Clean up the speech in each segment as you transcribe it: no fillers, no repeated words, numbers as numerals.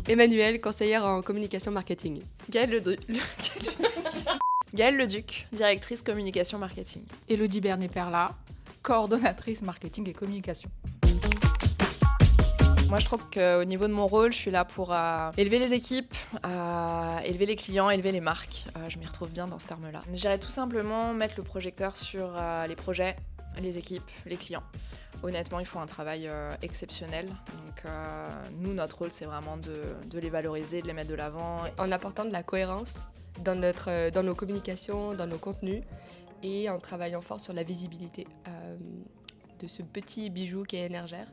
Emmanuelle, conseillère en communication marketing. Gaëlle Leduc, directrice communication marketing. Élodie Bernet-Perla, coordonnatrice marketing et communication. Moi, je trouve qu'au niveau de mon rôle, je suis là pour élever les équipes, élever les clients, élever les marques. Je m'y retrouve bien dans ce terme-là. Je dirais tout simplement mettre le projecteur sur les projets, les équipes, les clients. Honnêtement, il faut un travail exceptionnel. Donc, nous, notre rôle, c'est vraiment de les valoriser, de les mettre de l'avant. En apportant de la cohérence dans nos communications, dans nos contenus, et en travaillant fort sur la visibilité de ce petit bijou qui est Énergère.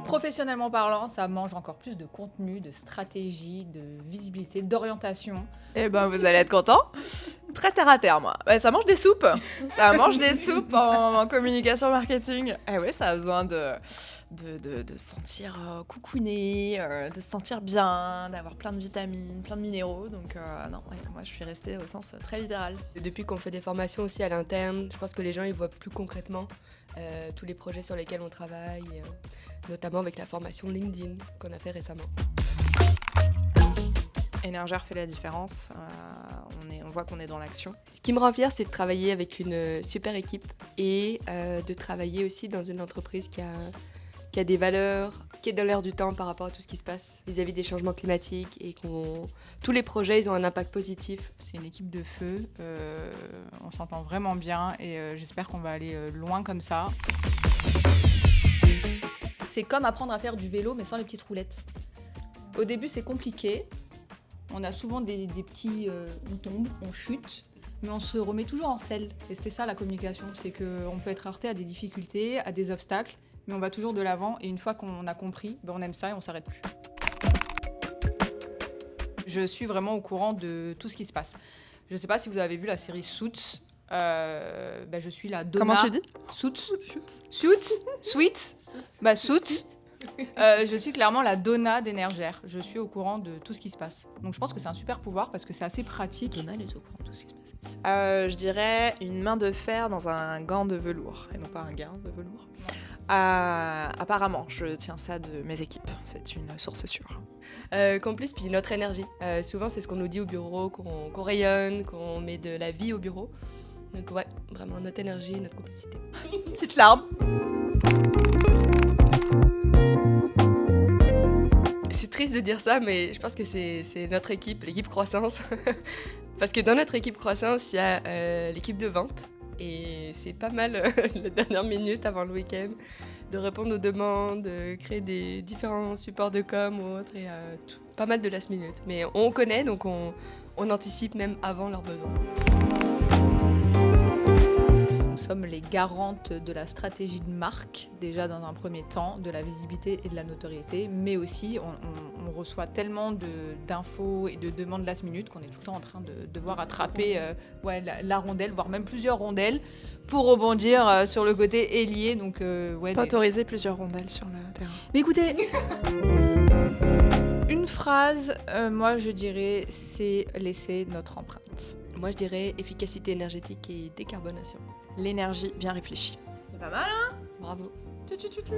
Professionnellement parlant, ça mange encore plus de contenu, de stratégie, de visibilité, d'orientation. Eh ben, vous allez être contents. Très terre à terre, moi. Ça mange des soupes. Ça mange des soupes en communication marketing. Eh ouais, ça a besoin de se sentir coucouné, de se sentir bien, d'avoir plein de vitamines, plein de minéraux. Donc non, ouais, moi je suis restée au sens très littéral. Depuis qu'on fait des formations aussi à l'interne, je pense que les gens ils voient plus concrètement tous les projets sur lesquels on travaille, notamment avec la formation LinkedIn qu'on a fait récemment. Énergère fait la différence, on voit qu'on est dans l'action. Ce qui me rend fière, c'est de travailler avec une super équipe et de travailler aussi dans une entreprise qui a des valeurs, qui est dans l'air du temps par rapport à tout ce qui se passe vis-à-vis des changements climatiques et tous les projets ils ont un impact positif. C'est une équipe de feu, on s'entend vraiment bien et j'espère qu'on va aller loin comme ça. C'est comme apprendre à faire du vélo mais sans les petites roulettes. Au début c'est compliqué, on a souvent des petits... on tombe, on chute, mais on se remet toujours en selle. Et c'est ça la communication, c'est qu'on peut être heurté à des difficultés, à des obstacles, mais on va toujours de l'avant et une fois qu'on a compris, on aime ça et on s'arrête plus. Je suis vraiment au courant de tout ce qui se passe. Je ne sais pas si vous avez vu la série Suits. Je suis la Donna. Comment tu dis ? Suits. Sweet. Suits. Je suis clairement la Donna d'Énergère. Je suis au courant de tout ce qui se passe. Donc je pense que c'est un super pouvoir parce que c'est assez pratique. Donna, elle est au courant de tout ce qui se passe. Je dirais une main de fer dans un gant de velours et non pas un gant de velours. Apparemment, je tiens ça de mes équipes. C'est une source sûre. Qu'en plus, puis notre énergie. Souvent, c'est ce qu'on nous dit au bureau, qu'on rayonne, qu'on met de la vie au bureau. Donc ouais, vraiment notre énergie, notre complicité. Petite larme. C'est triste de dire ça, mais je pense que c'est notre équipe, l'équipe croissance. Parce que dans notre équipe croissance, il y a l'équipe de vente. Et c'est pas mal la dernière minute avant le week-end de répondre aux demandes, de créer des différents supports de com ou autres. Et pas mal de last minute. Mais on connaît, donc on anticipe même avant leurs besoins. Nous sommes les garantes de la stratégie de marque, déjà dans un premier temps, de la visibilité et de la notoriété, mais aussi on reçoit tellement d'infos et de demandes last minute qu'on est tout le temps en train de devoir attraper la rondelle, voire même plusieurs rondelles, pour rebondir sur le côté ailier. Donc, c'est pas autorisé plusieurs rondelles sur le terrain. Mais écoutez, une phrase, moi je dirais, c'est laisser notre empreinte. Moi je dirais efficacité énergétique et décarbonation. L'énergie bien réfléchie. C'est pas mal, hein ? Bravo. Tchou, tchou, tchou, tchou.